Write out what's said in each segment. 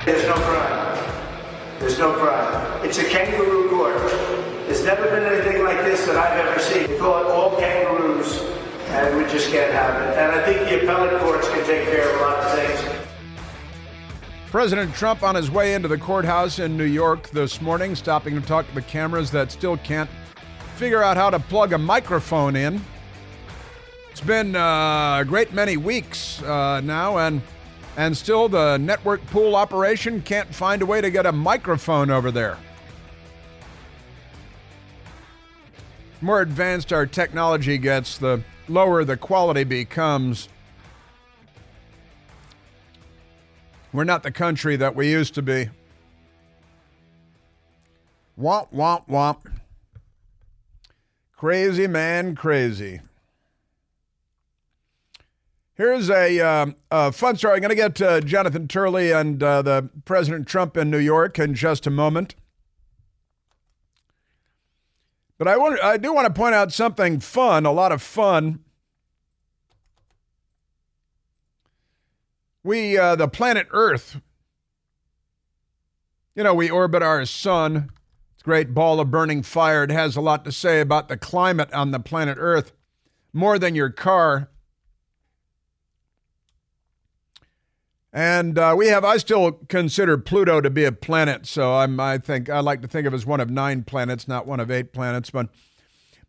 There's no crime. There's no crime. It's a kangaroo court. There's never been anything like this that I've ever seen. We call it all kangaroos, and we just can't have it. And I think the appellate courts can take care of a lot of things. President Trump on his way into the courthouse in New York this morning, stopping to talk to the cameras that still can't figure out how to plug a microphone in. It's been a great many weeks now, and still the network pool operation can't find a way to get a microphone over there. The more advanced our technology gets, the lower the quality becomes. We're not the country that we used to be. Womp, womp, womp. Crazy man, crazy. Here's a fun story. I'm going to get to Jonathan Turley and the President Trump in New York in just a moment. But I do want to point out something fun, a lot of fun. The planet Earth, we orbit our sun. It's a great ball of burning fire. It has a lot to say about the climate on the planet Earth, more than your car. And I still consider Pluto to be a planet, so I like to think of it as one of 9 planets, not one of 8 planets.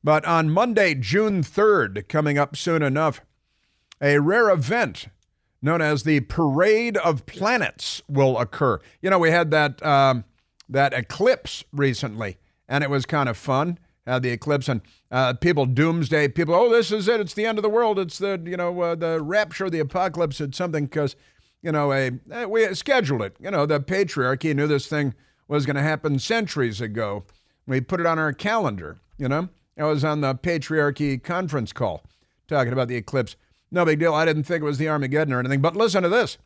But on Monday, June 3rd, coming up soon enough, a rare event known as the Parade of Planets will occur. We had that eclipse recently, and it was kind of fun. The eclipse, and doomsday people, this is it. It's the end of the world. It's the rapture, the apocalypse. It's something because, we scheduled it. The patriarchy knew this thing was going to happen centuries ago. We put it on our calendar, I was on the patriarchy conference call talking about the eclipse. No big deal. I didn't think it was the Armageddon or anything. But listen to this.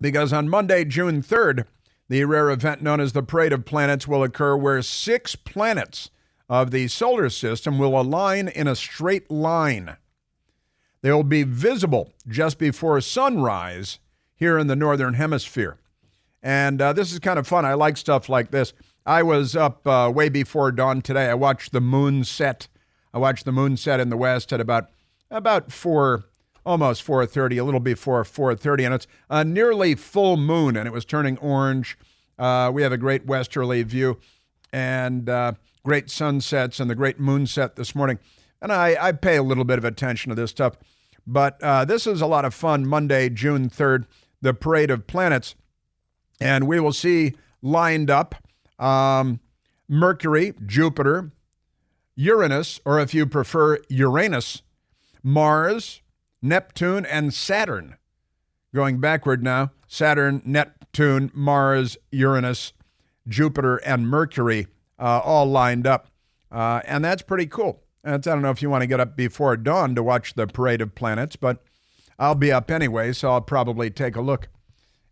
Because on Monday, June 3rd, the rare event known as the Parade of Planets will occur where 6 planets of the solar system will align in a straight line. They will be visible just before sunrise here in the Northern Hemisphere. And this is kind of fun. I like stuff like this. I was up way before dawn today. I watched the moon set. I watched the moon set in the west at about 4, almost 4:30, a little before 4:30, and it's a nearly full moon, and it was turning orange. We have a great westerly view and great sunsets and the great moon set this morning. And I pay a little bit of attention to this stuff. But this is a lot of fun. Monday, June 3rd, the Parade of Planets. And we will see lined up Mercury, Jupiter, Uranus, or if you prefer, Uranus, Mars, Neptune, and Saturn. Going backward now, Saturn, Neptune, Mars, Uranus, Jupiter, and Mercury all lined up. And that's pretty cool. I don't know if you want to get up before dawn to watch the Parade of Planets, but I'll be up anyway, so I'll probably take a look.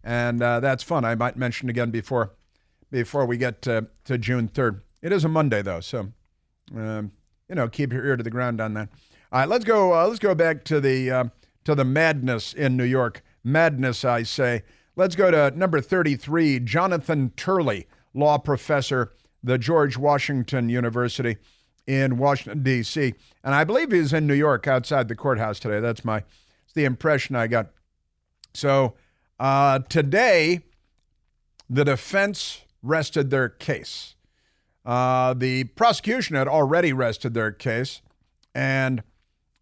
And that's fun. I might mention again before we get to June 3rd. It is a Monday, though, so keep your ear to the ground on that. All right, let's go back to the madness in New York. Madness, I say. Let's go to number 33, Jonathan Turley, law professor, the George Washington University in Washington, D.C. And I believe he's in New York outside the courthouse today. That's the impression I got. So today, the defense rested their case. The prosecution had already rested their case. And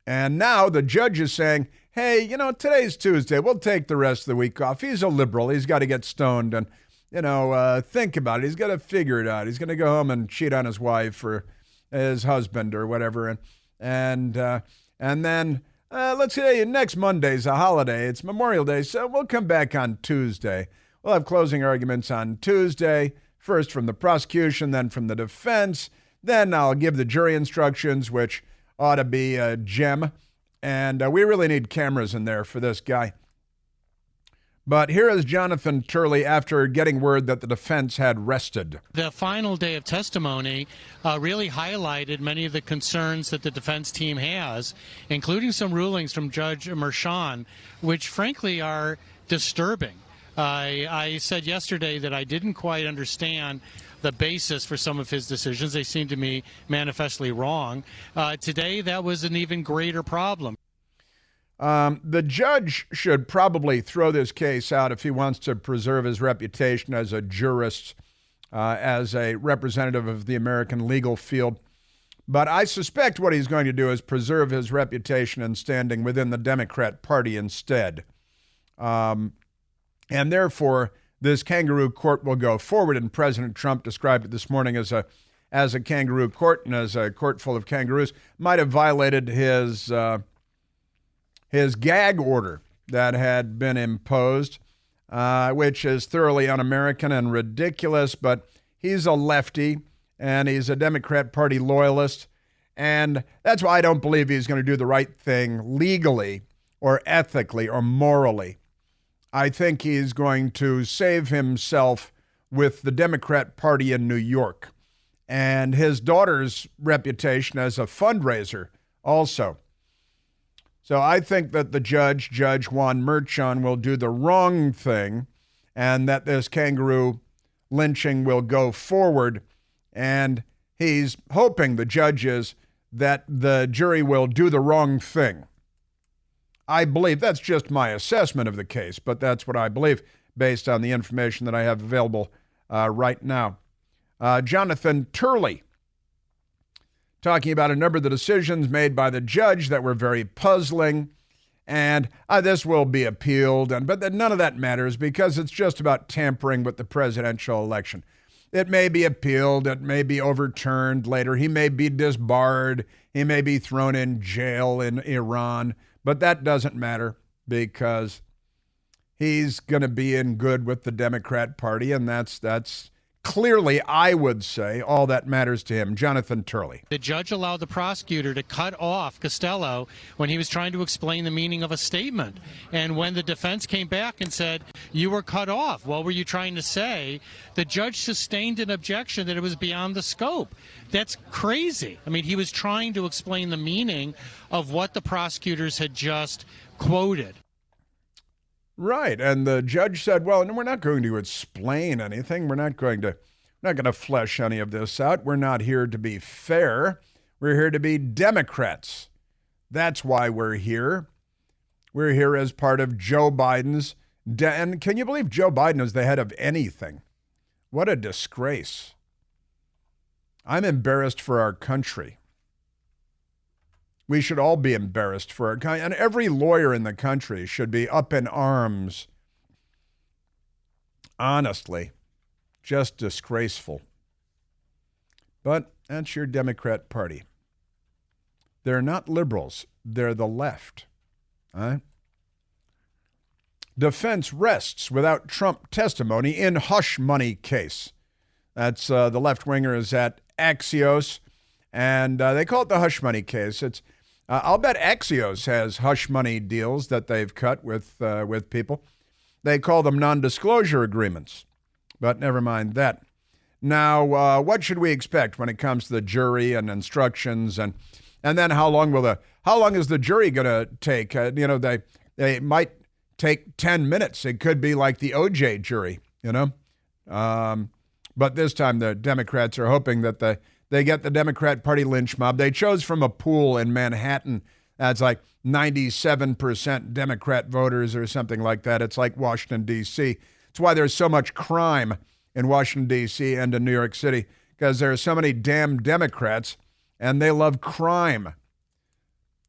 now the judge is saying, hey, today's Tuesday. We'll take the rest of the week off. He's a liberal. He's got to get stoned and, think about it. He's got to figure it out. He's going to go home and cheat on his wife or his husband or whatever. And then let's say next Monday's a holiday. It's Memorial Day, so we'll come back on Tuesday. We'll have closing arguments on Tuesday, first from the prosecution, then from the defense. Then I'll give the jury instructions, which ought to be a gem. And we really need cameras in there for this guy. But here is Jonathan Turley after getting word that the defense had rested. The final day of testimony really highlighted many of the concerns that the defense team has, including some rulings from Judge Merchan, which frankly are disturbing. I said yesterday that I didn't quite understand the basis for some of his decisions. They seemed to me manifestly wrong. Today, that was an even greater problem. The judge should probably throw this case out if he wants to preserve his reputation as a jurist, as a representative of the American legal field. But I suspect what he's going to do is preserve his reputation and standing within the Democrat Party instead. And therefore, this kangaroo court will go forward, and President Trump described it this morning as a kangaroo court, and as a court full of kangaroos. Might have violated his gag order that had been imposed, which is thoroughly un-American and ridiculous, but he's a lefty, and he's a Democrat Party loyalist, and that's why I don't believe he's going to do the right thing legally or ethically or morally. I think he's going to save himself with the Democrat Party in New York and his daughter's reputation as a fundraiser also. So I think that the Judge Juan Merchan, will do the wrong thing, and that this kangaroo lynching will go forward. And he's hoping, the judge is, that the jury will do the wrong thing. I believe that's just my assessment of the case, but that's what I believe based on the information that I have available right now. Jonathan Turley, talking about a number of the decisions made by the judge that were very puzzling, and this will be appealed, but none of that matters because it's just about tampering with the presidential election. It may be appealed, it may be overturned later, he may be disbarred, he may be thrown in jail in Iran, but that doesn't matter because he's going to be in good with the Democrat Party, and that's clearly, I would say, all that matters to him. Jonathan Turley. The judge allowed the prosecutor to cut off Costello when he was trying to explain the meaning of a statement. And when the defense came back and said, you were cut off, what were you trying to say? The judge sustained an objection that it was beyond the scope. That's crazy. I mean, he was trying to explain the meaning of what the prosecutors had just quoted. Right, and the judge said, well, we're not going to explain anything. We're not going to flesh any of this out. We're not here to be fair. We're here to be Democrats. That's why we're here. We're here as part of Joe Biden's, and can you believe Joe Biden is the head of anything? What a disgrace. I'm embarrassed for our country. We should all be embarrassed for it. And every lawyer in the country should be up in arms. Honestly, just disgraceful. But that's your Democrat Party. They're not liberals. They're the left. Defense rests without Trump testimony in hush money case. That's the left-winger is at Axios, and they call it the hush money case. I'll bet Axios has hush money deals that they've cut with people. They call them non-disclosure agreements, but never mind that. Now, what should we expect when it comes to the jury and instructions, and then how long is the jury going to take? They might take 10 minutes. It could be like the OJ jury, But this time the Democrats are hoping that they get the Democrat Party lynch mob. They chose from a pool in Manhattan that's like 97% Democrat voters or something like that. It's like Washington, D.C. It's why there's so much crime in Washington, D.C. and in New York City, because there are so many damn Democrats, and they love crime.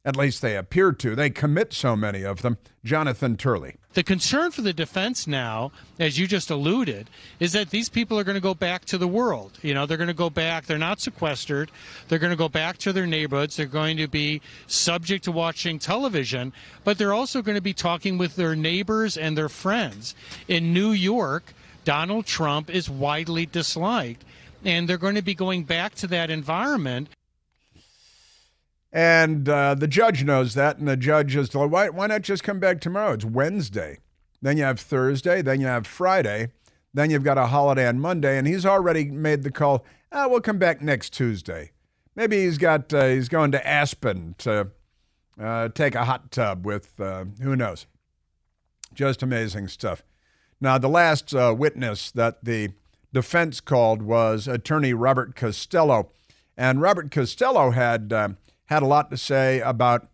At least they appear to. They commit so many of them. Jonathan Turley. The concern for the defense now, as you just alluded, is that these people are going to go back to the world. They're going to go back. They're not sequestered. They're going to go back to their neighborhoods. They're going to be subject to watching television, but they're also going to be talking with their neighbors and their friends. In New York, Donald Trump is widely disliked, and they're going to be going back to that environment. And the judge knows that, and the judge is like, why not just come back tomorrow? It's Wednesday. Then you have Thursday, then you have Friday, then you've got a holiday on Monday, and he's already made the call, we'll come back next Tuesday. Maybe he's going to Aspen to take a hot tub with, who knows. Just amazing stuff. Now, the last witness that the defense called was attorney Robert Costello. And Robert Costello had a lot to say about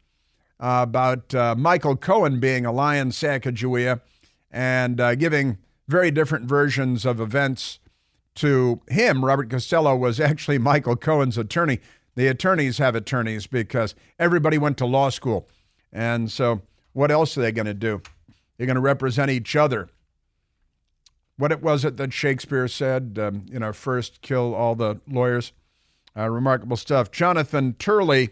Michael Cohen being a lion Sacagawea and giving very different versions of events to him. Robert Costello was actually Michael Cohen's attorney. The attorneys have attorneys because everybody went to law school. And so what else are they going to do? They're going to represent each other. What was it that Shakespeare said? First kill all the lawyers. Remarkable stuff. Jonathan Turley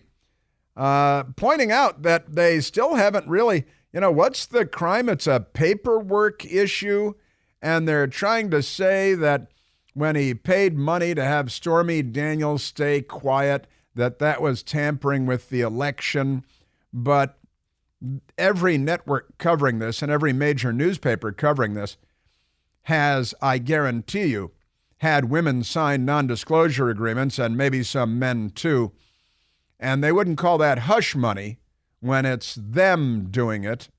pointing out that they still haven't really, what's the crime? It's a paperwork issue. And they're trying to say that when he paid money to have Stormy Daniels stay quiet, that was tampering with the election. But every network covering this and every major newspaper covering this has, I guarantee you, had women sign non-disclosure agreements, and maybe some men too. And they wouldn't call that hush money when it's them doing it,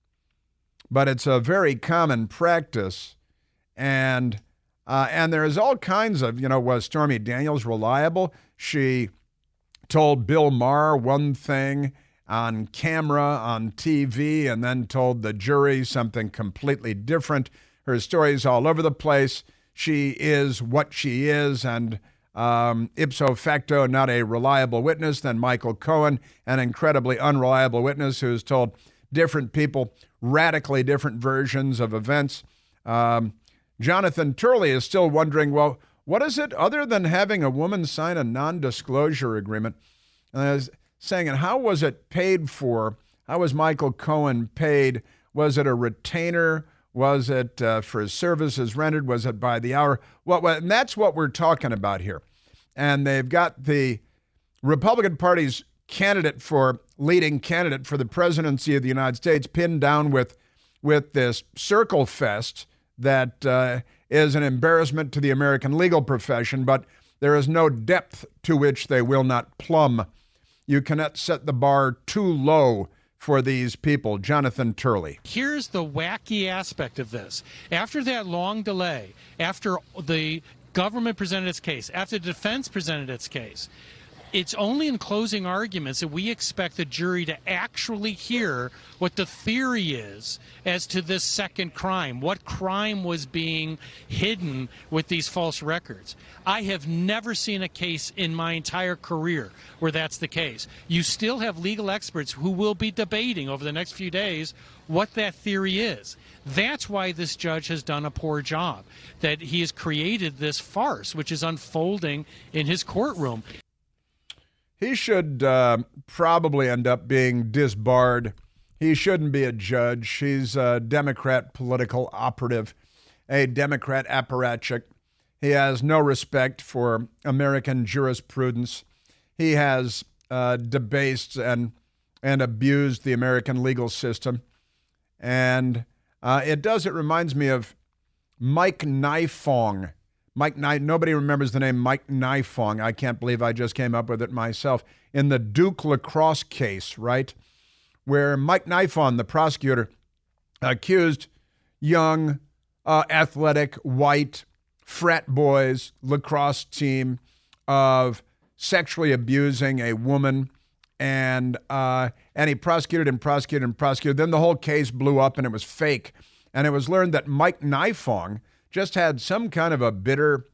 but it's a very common practice. And there is all kinds of, was Stormy Daniels reliable? She told Bill Maher one thing on camera, on TV, and then told the jury something completely different. Her story's all over the place. She is what she is, and ipso facto not a reliable witness. Then Michael Cohen, an incredibly unreliable witness who's told different people radically different versions of events. Jonathan Turley is still wondering, well, what is it other than having a woman sign a non-disclosure agreement? Saying, and how was it paid for? How was Michael Cohen paid? Was it a retainer? Was it for his services rendered? Was it by the hour? And that's what we're talking about here. And they've got the Republican Party's leading candidate for the presidency of the United States pinned down with this circle fest that is an embarrassment to the American legal profession, but there is no depth to which they will not plumb. You cannot set the bar too low for these people. Jonathan Turley. Here's the wacky aspect of this. After that long delay, after the government presented its case, after the defense presented its case, it's only in closing arguments that we expect the jury to actually hear what the theory is as to this second crime. What crime was being hidden with these false records? I have never seen a case in my entire career where that's the case. You still have legal experts who will be debating over the next few days what that theory is. That's why this judge has done a poor job, that he has created this farce which is unfolding in his courtroom. He should probably end up being disbarred. He shouldn't be a judge. He's a Democrat political operative, a Democrat apparatchik. He has no respect for American jurisprudence. He has debased and abused the American legal system. And it reminds me of Mike Nifong. Nobody remembers the name Mike Nifong. I can't believe I just came up with it myself. In the Duke lacrosse case, right? Where Mike Nifong, the prosecutor, accused young, athletic, white, frat boys lacrosse team of sexually abusing a woman. And he prosecuted. Then the whole case blew up and it was fake. And it was learned that Mike Nifong just had some kind of a bitter,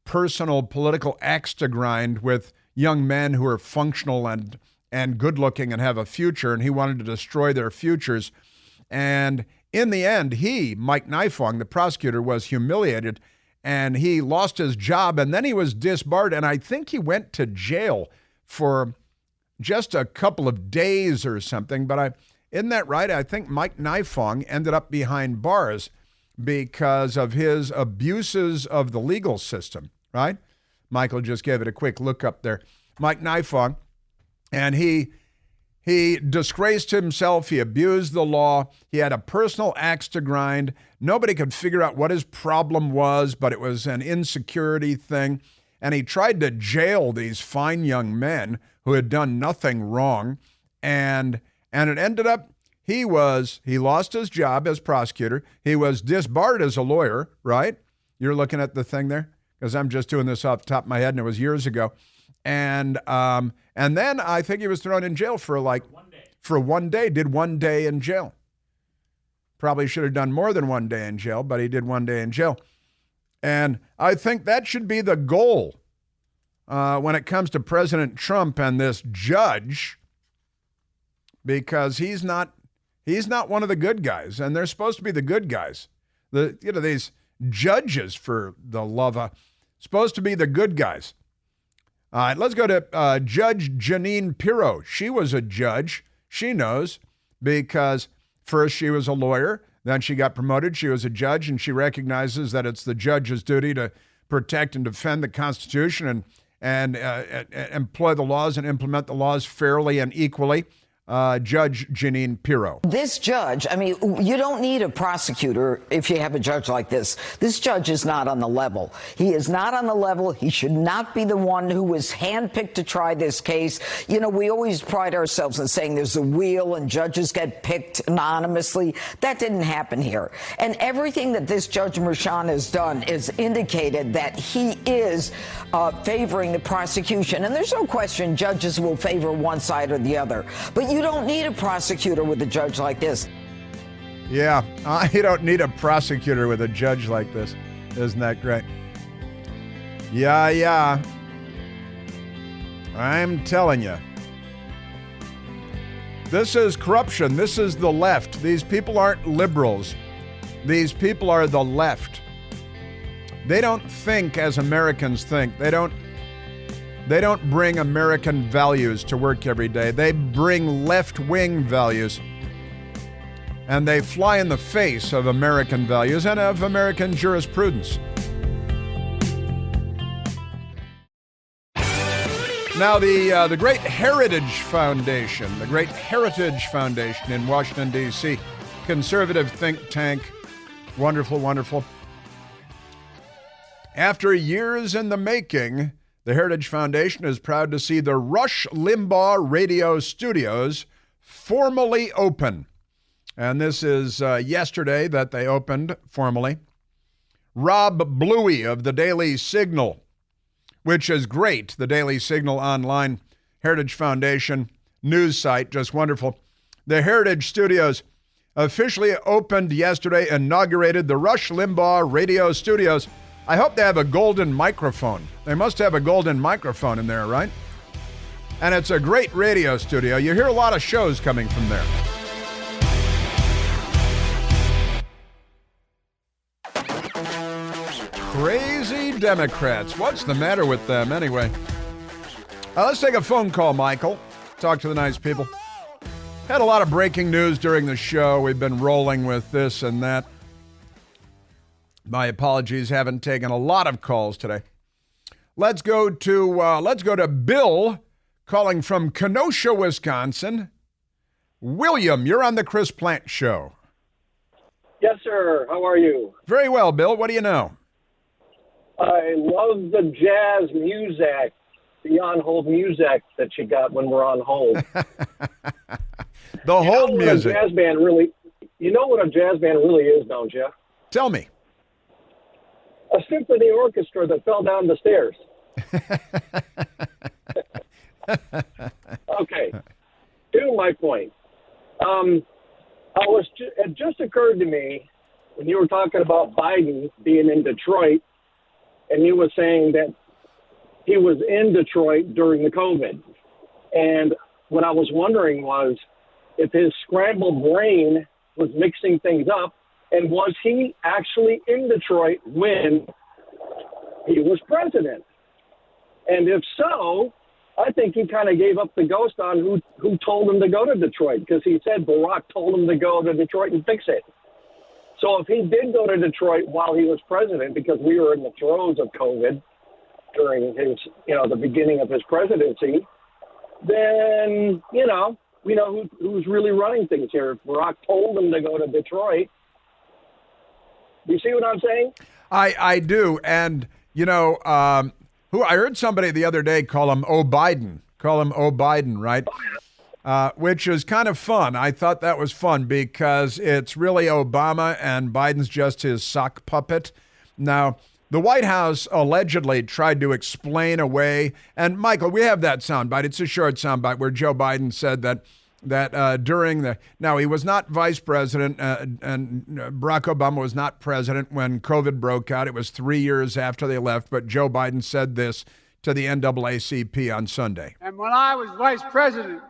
personal, political axe to grind with young men who are functional and good-looking and have a future, and he wanted to destroy their futures. And in the end, Mike Nifong, the prosecutor, was humiliated, and he lost his job, and then he was disbarred, and I think he went to jail for just a couple of days or something. But isn't that right? I think Mike Nifong ended up behind bars because of his abuses of the legal system, right? Michael just gave it a quick look up there. Mike Nifong, and he disgraced himself. He abused the law. He had a personal axe to grind. Nobody could figure out what his problem was, but it was an insecurity thing. And he tried to jail these fine young men who had done nothing wrong. And it ended up he lost his job as prosecutor. He was disbarred as a lawyer, right? You're looking at the thing there? Because I'm just doing this off the top of my head, and it was years ago. And then I think he was thrown in jail for one day. Did 1 day in jail. Probably should have done more than 1 day in jail, but he did 1 day in jail. And I think that should be the goal when it comes to President Trump and this judge, because he's not one of the good guys, and they're supposed to be the good guys. These judges, for the love of, supposed to be the good guys. All right, let's go to Judge Jeanine Pirro. She was a judge. She knows, because first she was a lawyer, then she got promoted. She was a judge, and she recognizes that it's the judge's duty to protect and defend the Constitution and employ the laws and implement the laws fairly and equally. Judge Jeanine Pirro. This judge, I mean, you don't need a prosecutor if you have a judge like this. This judge is not on the level. He is not on the level. He should not be the one who was handpicked to try this case. You know, we always pride ourselves in saying there's a wheel and judges get picked anonymously. That didn't happen here. And everything that this Judge Merchan has done is indicated that he is favoring the prosecution. And there's no question judges will favor one side or the other. But you don't need a prosecutor with a judge like this. Yeah, you don't need a prosecutor with a judge like this. Isn't that great? Yeah. I'm telling you. This is corruption. This is the left. These people aren't liberals. These people are the left. They don't think as Americans think. They don't bring American values to work every day. They bring left-wing values. And they fly in the face of American values and of American jurisprudence. Now, the Great Heritage Foundation in Washington, D.C., conservative think tank, wonderful. After years in the making, the Heritage Foundation is proud to see the Rush Limbaugh Radio Studios formally open. And this is yesterday that they opened formally. Rob Bluey of the Daily Signal, which is great, the Daily Signal online Heritage Foundation news site, just wonderful. The Heritage Studios officially opened yesterday, inaugurated the Rush Limbaugh Radio Studios. I hope they have a golden microphone. They must have a golden microphone in there, right? And it's a great radio studio. You hear a lot of shows coming from there. Crazy Democrats. What's the matter with them anyway? Let's take a phone call, Michael. Talk to the nice people. Had a lot of breaking news during the show. We've been rolling with this and that. My apologies, haven't taken a lot of calls today. Let's go to Bill calling from Kenosha, Wisconsin. William, you're on the Chris Plant Show. Yes, sir. How are you? Very well, Bill. What do you know? I love the jazz music, the on-hold music that you got when we're on hold. The hold music. You know what a jazz band really is, don't you? Tell me. A symphony orchestra that fell down the stairs. Okay. To my point. It just occurred to me when you were talking about Biden being in Detroit, and you were saying that he was in Detroit during the COVID. And what I was wondering was if his scrambled brain was mixing things up, and was he actually in Detroit when he was president? And if so, I think he kind of gave up the ghost on who told him to go to Detroit, because he said Barack told him to go to Detroit and fix it. So if he did go to Detroit while he was president, because we were in the throes of COVID during his, the beginning of his presidency, then, we know who's really running things here. If Barack told him to go to Detroit. Do you see what I'm saying? I do. And, I heard somebody the other day call him O'Biden. Call him O'Biden, right? which is kind of fun. I thought that was fun because it's really Obama and Biden's just his sock puppet. Now, the White House allegedly tried to explain away, and Michael, we have that soundbite. It's a short soundbite where Joe Biden said that during now he was not vice president, and Barack Obama was not president when COVID broke out. It was 3 years after they left, but Joe Biden said this to the NAACP on Sunday. And when I was vice president,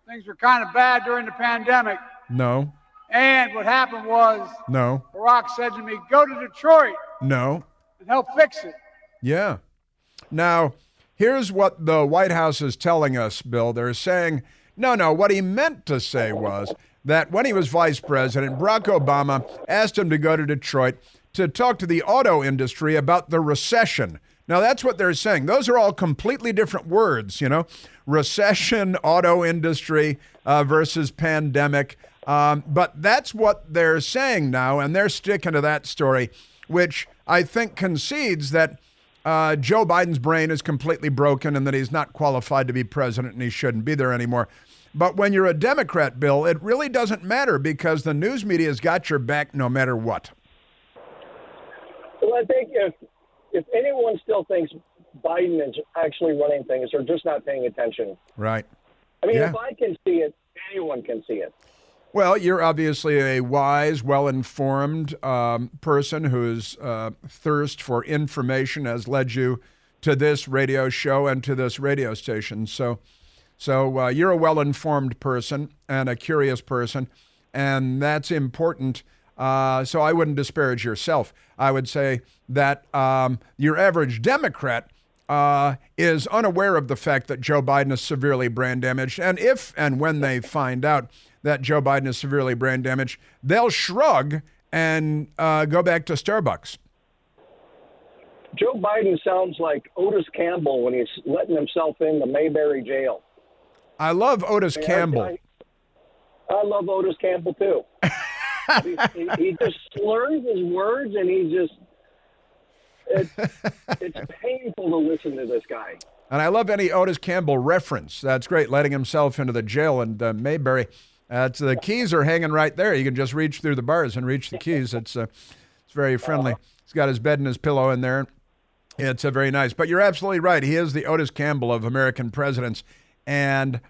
things were kind of bad during the pandemic. No. And what happened was, No. Barack said to me, go to Detroit. No. And help fix it. Yeah. Now, here's what the White House is telling us, Bill. They're saying, no, what he meant to say was that when he was vice president, Barack Obama asked him to go to Detroit to talk to the auto industry about the recession. Now, that's what they're saying. Those are all completely different words, recession, auto industry versus pandemic. But that's what they're saying now, and they're sticking to that story, which I think concedes that Joe Biden's brain is completely broken and that he's not qualified to be president and he shouldn't be there anymore. But when you're a Democrat, Bill, it really doesn't matter because the news media's got your back no matter what. Well, I think if anyone still thinks Biden is actually running things, they're just not paying attention. Right. I mean, if I can see it, anyone can see it. Well, you're obviously a wise, well-informed person whose thirst for information has led you to this radio show and to this radio station. So you're a well-informed person and a curious person, and that's important. So I wouldn't disparage yourself. I would say that your average Democrat is unaware of the fact that Joe Biden is severely brain damaged. And if and when they find out that Joe Biden is severely brain damaged, they'll shrug and go back to Starbucks. Joe Biden sounds like Otis Campbell when he's letting himself in the Mayberry jail. I love Otis Campbell. I love Otis Campbell, too. he just slurs his words, and it's painful to listen to this guy. And I love any Otis Campbell reference. That's great, letting himself into the jail in Mayberry. The keys are hanging right there. You can just reach through the bars and reach the keys. It's very friendly. He's got his bed and his pillow in there. It's very nice. But you're absolutely right. He is the Otis Campbell of American presidents. And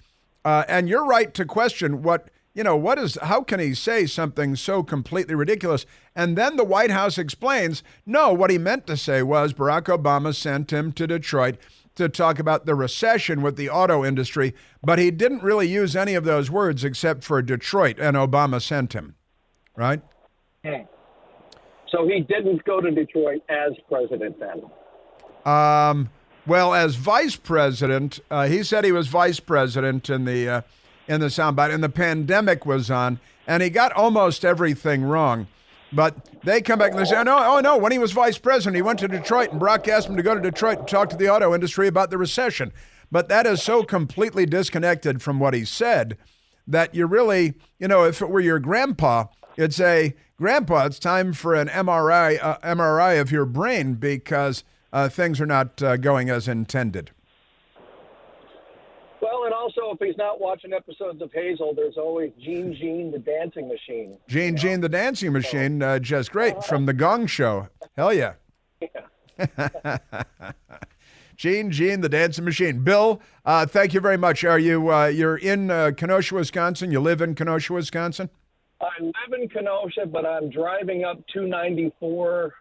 you're right to question how can he say something so completely ridiculous? And then the White House explains, no, what he meant to say was Barack Obama sent him to Detroit to talk about the recession with the auto industry, but he didn't really use any of those words except for Detroit, and Obama sent him, right? So he didn't go to Detroit as president then? Well, as vice president, he said he was vice president in the soundbite, and the pandemic was on, and he got almost everything wrong. But they come back and they say, no, when he was vice president, he went to Detroit, and Barack asked him to go to Detroit and talk to the auto industry about the recession. But that is so completely disconnected from what he said that you really, if it were your grandpa, you'd say, Grandpa, it's time for an MRI of your brain because things are not going as intended. Well, and also, if he's not watching episodes of Hazel, there's always Gene the Dancing Machine. Gene the Dancing Machine, just great, from the Gong Show. Hell yeah. Gene the Dancing Machine. Bill, thank you very much. Are you're in Kenosha, Wisconsin? You live in Kenosha, Wisconsin? I live in Kenosha, but I'm driving up 294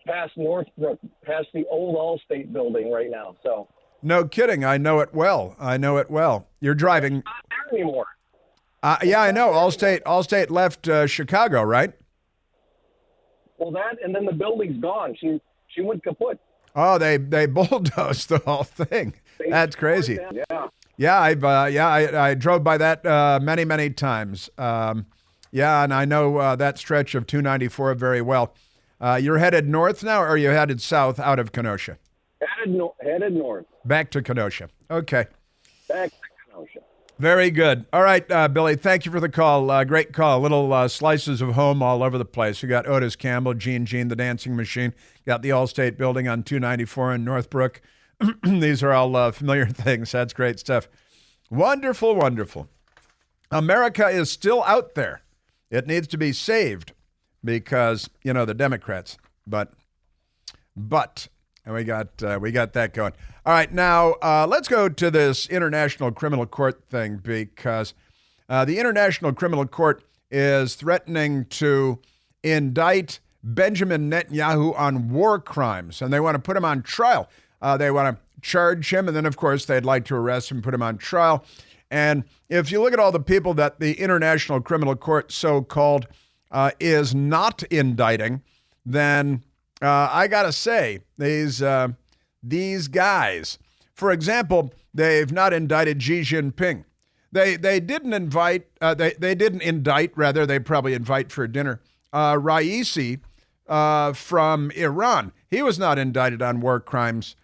past Northbrook, past the old Allstate building right now, so... No kidding. I know it well. You're driving. It's not there anymore. Yeah, I know. Allstate left Chicago, right? Well, and then the building's gone. She went kaput. Oh, they bulldozed the whole thing. That's crazy. Yeah. I drove by that many times. And I know that stretch of 294 very well. You're headed north now, or are you headed south out of Kenosha? Headed north. Back to Kenosha. Okay. Back to Kenosha. Very good. All right, Billy, thank you for the call. Great call. Little slices of home all over the place. We got Otis Campbell, Gene the Dancing Machine. Got the Allstate building on 294 in Northbrook. These are all familiar things. That's great stuff. Wonderful, wonderful. America is still out there. It needs to be saved because, the Democrats. But and we got that going. All right, now let's go to this International Criminal Court thing because the International Criminal Court is threatening to indict Benjamin Netanyahu on war crimes, and they want to put him on trial. They want to charge him, and then, of course, they'd like to arrest him, put him on trial. And if you look at all the people that the International Criminal Court, so-called, is not indicting, then I got to say, these guys, for example, they've not indicted Xi Jinping. They didn't indict, rather, they probably invite for dinner, Raisi from Iran. He was not indicted on war crimes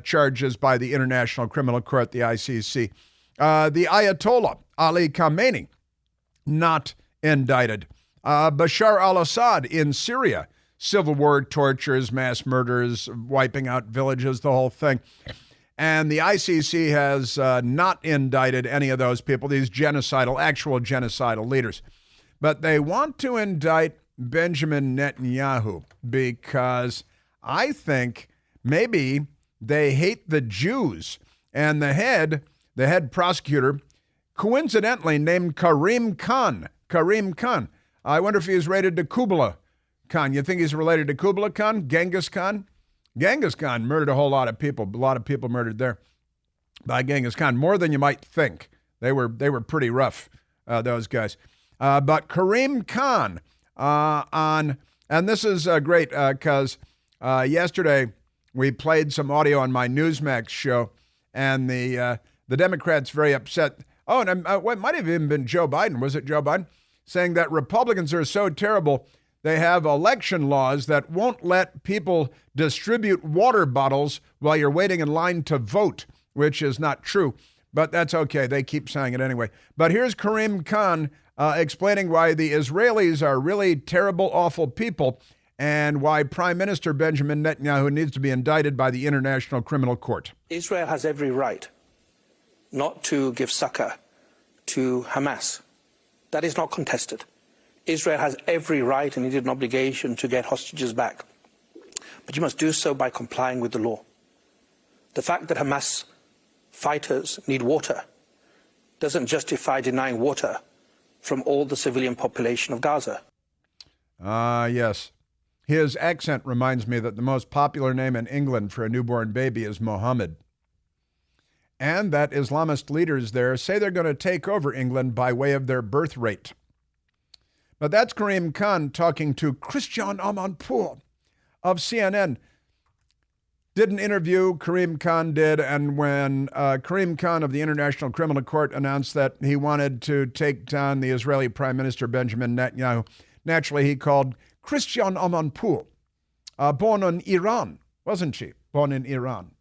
charges by the International Criminal Court, the ICC. The Ayatollah Ali Khamenei, not indicted. Bashar al-Assad in Syria, civil war, tortures, mass murders, wiping out villages, the whole thing. And the ICC has not indicted any of those people, these actual genocidal leaders. But they want to indict Benjamin Netanyahu because I think maybe they hate the Jews. And the head prosecutor, coincidentally named Karim Khan. I wonder if he's related to Kubla Khan. You think he's related to Kubla Khan? Genghis Khan? Genghis Khan murdered a whole lot of people. A lot of people murdered there by Genghis Khan, more than you might think. They were pretty rough, those guys. But Karim Khan and this is great because yesterday we played some audio on my Newsmax show, and the Democrats very upset. Oh, and it might have even been Joe Biden. Was it Joe Biden? Saying that Republicans are so terrible, they have election laws that won't let people distribute water bottles while you're waiting in line to vote, which is not true. But that's okay. They keep saying it anyway. But here's Karim Khan explaining why the Israelis are really terrible, awful people and why Prime Minister Benjamin Netanyahu needs to be indicted by the International Criminal Court. Israel has every right not to give succor to Hamas. That is not contested. Israel has every right and indeed an obligation to get hostages back. But you must do so by complying with the law. The fact that Hamas fighters need water doesn't justify denying water from all the civilian population of Gaza. Yes. His accent reminds me that the most popular name in England for a newborn baby is Mohammed. And that Islamist leaders there say they're going to take over England by way of their birth rate. But that's Karim Khan talking to Christian Amanpour of CNN. Did an interview, Karim Khan did, and when Karim Khan of the International Criminal Court announced that he wanted to take down the Israeli Prime Minister Benjamin Netanyahu, naturally he called Christian Amanpour, born in Iran, wasn't she? Born in Iran.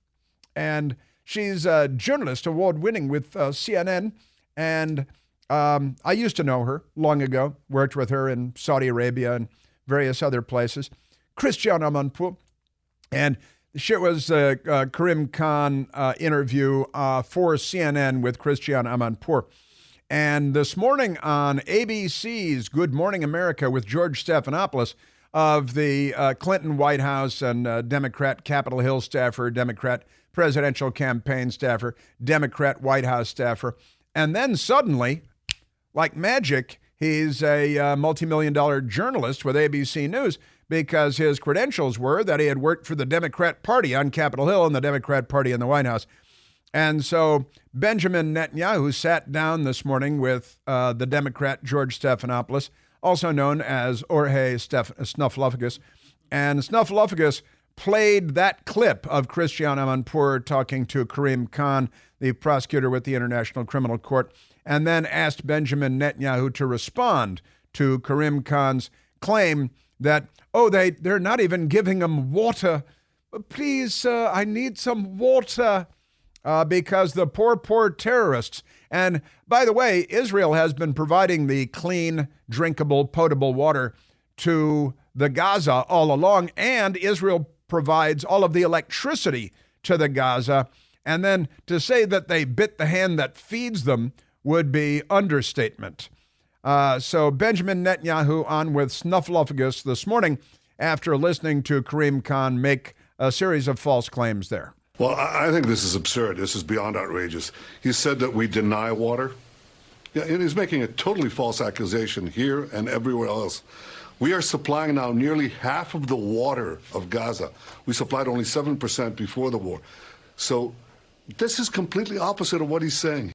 And she's a journalist, award-winning with CNN, and I used to know her long ago, worked with her in Saudi Arabia and various other places. Christian Amanpour. And it was a Karim Khan interview for CNN with Christian Amanpour. And this morning on ABC's Good Morning America with George Stephanopoulos of the Clinton White House and Democrat Capitol Hill staffer, Democrat presidential campaign staffer, Democrat White House staffer. And then suddenly, like magic, he's a multi-million-dollar journalist with ABC News because his credentials were that he had worked for the Democrat Party on Capitol Hill and the Democrat Party in the White House. And so Benjamin Netanyahu sat down this morning with the Democrat George Stephanopoulos, also known as Jorge Snuffleupagus. And Snuffleupagus played that clip of Christian Amanpour talking to Karim Khan, the prosecutor with the International Criminal Court, and then asked Benjamin Netanyahu to respond to Karim Khan's claim that, they're not even giving him water. Please, I need some water because the poor terrorists. And by the way, Israel has been providing the clean, drinkable, potable water to the Gaza all along, and Israel provides all of the electricity to the Gaza. And then to say that they bit the hand that feeds them would be understatement. So Benjamin Netanyahu on with Snuffleupagus this morning after listening to Karim Khan make a series of false claims there. Well, I think this is absurd. This is beyond outrageous. He said that we deny water. Yeah, and he's making a totally false accusation here and everywhere else. We are supplying now nearly half of the water of Gaza. We supplied only 7% before the war. So this is completely opposite of what he's saying.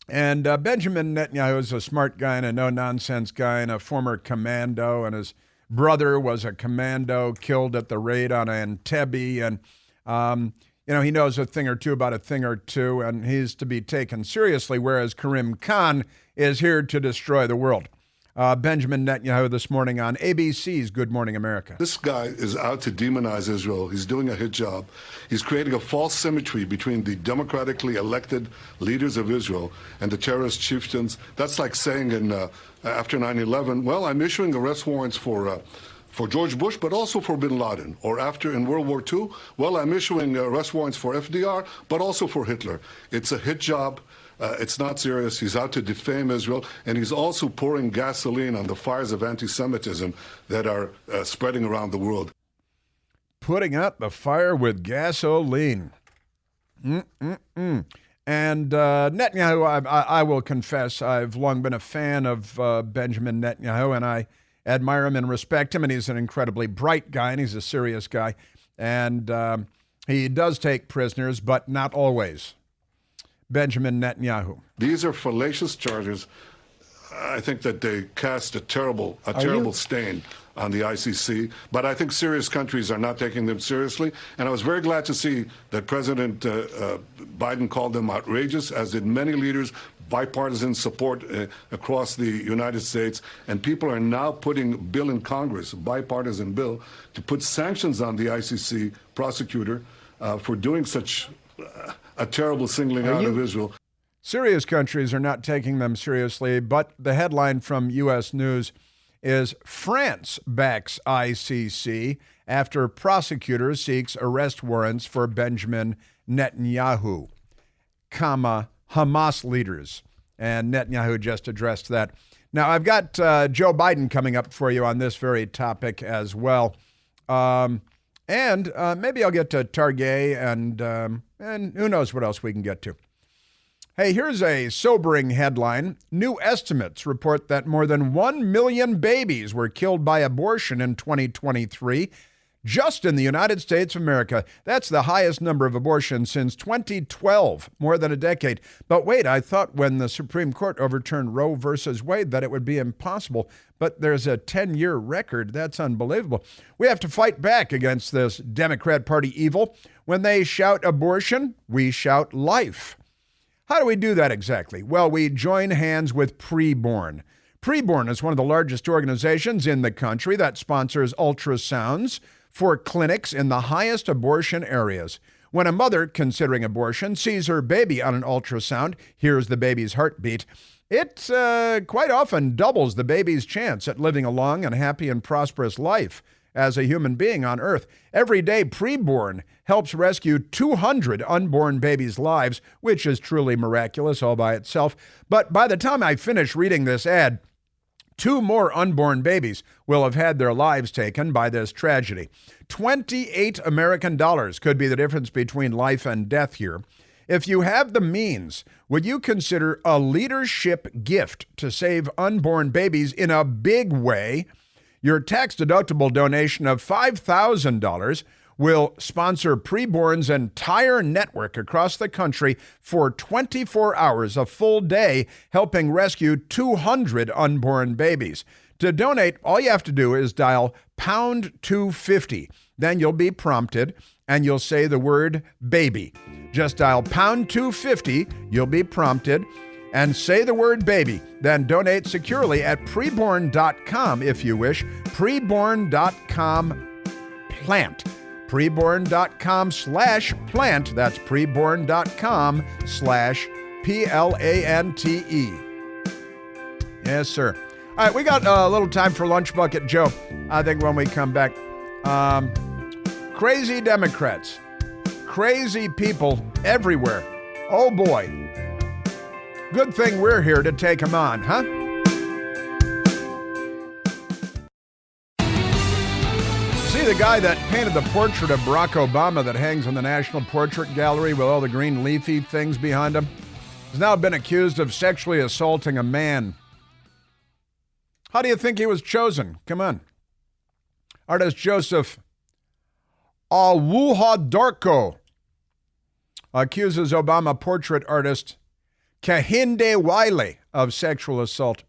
And Benjamin Netanyahu is a smart guy and a no-nonsense guy and a former commando, and his brother was a commando killed at the raid on Entebbe. And, he knows a thing or two about a thing or two, and he's to be taken seriously, whereas Karim Khan is here to destroy the world. Benjamin Netanyahu this morning on ABC's Good Morning America. This guy is out to demonize Israel. He's doing a hit job. He's creating a false symmetry between the democratically elected leaders of Israel and the terrorist chieftains. That's like saying after 9/11, well, I'm issuing arrest warrants for George Bush, but also for bin Laden. Or after in World War II, well, I'm issuing arrest warrants for FDR, but also for Hitler. It's a hit job. It's not serious. He's out to defame Israel, and he's also pouring gasoline on the fires of anti-Semitism that are spreading around the world. Putting out the fire with gasoline. And Netanyahu, I will confess, I've long been a fan of Benjamin Netanyahu, and I admire him and respect him, and he's an incredibly bright guy, and he's a serious guy. And he does take prisoners, but not always. Benjamin Netanyahu. These are fallacious charges. I think that they cast a terrible stain on the ICC, but I think serious countries are not taking them seriously. And I was very glad to see that President Biden called them outrageous, as did many leaders, bipartisan support across the United States. And people are now putting a bill in Congress, a bipartisan bill, to put sanctions on the ICC prosecutor for doing such a terrible singling out of Israel. Serious countries are not taking them seriously, but the headline from U.S. News is France backs ICC after prosecutor seeks arrest warrants for Benjamin Netanyahu, Hamas leaders. And Netanyahu just addressed that. Now, I've got Joe Biden coming up for you on this very topic as well. And maybe I'll get to Target and who knows what else we can get to. Hey, here's a sobering headline. New estimates report that more than 1 million babies were killed by abortion in 2023, just in the United States of America. That's the highest number of abortions since 2012, more than a decade. But wait, I thought when the Supreme Court overturned Roe versus Wade that it would be impossible. But there's a 10-year record. That's unbelievable. We have to fight back against this Democrat Party evil. When they shout abortion, we shout life. How do we do that exactly? Well, we join hands with Preborn. Preborn is one of the largest organizations in the country that sponsors ultrasounds for clinics in the highest abortion areas. When a mother considering abortion sees her baby on an ultrasound, hears the baby's heartbeat, it quite often doubles the baby's chance at living a long and happy and prosperous life as a human being on Earth. Every day, Preborn helps rescue 200 unborn babies' lives, which is truly miraculous all by itself. But by the time I finish reading this ad, 2 more unborn babies will have had their lives taken by this tragedy. $28 American could be the difference between life and death here. If you have the means, would you consider a leadership gift to save unborn babies in a big way? Your tax-deductible donation of $5,000 will sponsor Preborn's entire network across the country for 24 hours, a full day, helping rescue 200 unborn babies. To donate, all you have to do is dial pound 250. Then you'll be prompted, and you'll say the word baby. Just dial pound 250, you'll be prompted, and say the word baby. Then donate securely at preborn.com if you wish. Preborn.com plant. Preborn.com/plant. That's preborn.com/PLANTE. Yes, sir. All right, we got a little time for Lunch Bucket Joe. I think when we come back, Crazy Democrats. Crazy people everywhere. Oh boy. Good thing we're here to take them on, huh? See the guy that painted the portrait of Barack Obama that hangs in the National Portrait Gallery with all the green leafy things behind him? Has now been accused of sexually assaulting a man. How do you think he was chosen? Come on. Artist Joseph Awuha-Dorko accuses Obama portrait artist Kehinde Wiley of sexual assault.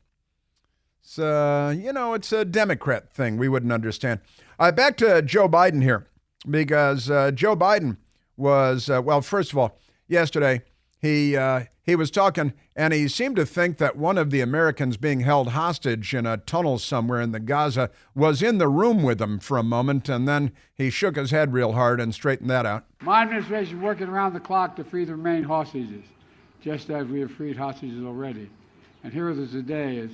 So, it's a Democrat thing we wouldn't understand. Back to Joe Biden here, because Joe Biden was, first of all, yesterday he was talking, and he seemed to think that one of the Americans being held hostage in a tunnel somewhere in the Gaza was in the room with him for a moment, and then he shook his head real hard and straightened that out. My administration is working around the clock to free the remaining hostages, just as we have freed hostages already. And here with us today is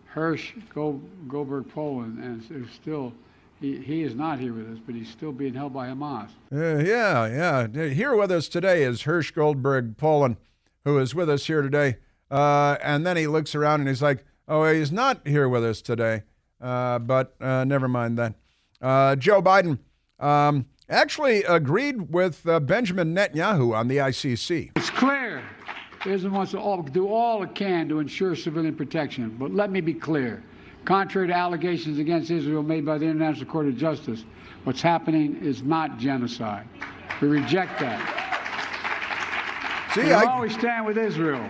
Hirsch Goldberg Poland, and still, he is not here with us, but he's still being held by Hamas. Yeah. Here with us today is Hirsch Goldberg Poland, who is with us here today. And then he looks around and he's like, oh, he's not here with us today. But never mind that. Joe Biden actually agreed with Benjamin Netanyahu on the ICC. It's clear Israel wants to do all it can to ensure civilian protection. But let me be clear. Contrary to allegations against Israel made by the International Court of Justice, what's happening is not genocide. We reject that. We always stand with Israel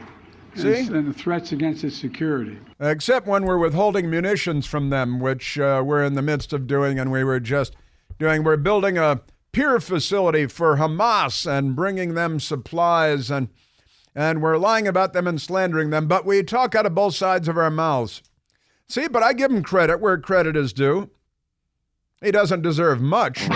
and the threats against its security. Except when we're withholding munitions from them, which we're in the midst of doing, and we were just doing. We're building a peer facility for Hamas and bringing them supplies, and we're lying about them and slandering them, but we talk out of both sides of our mouths. See, but I give him credit where credit is due. He doesn't deserve much.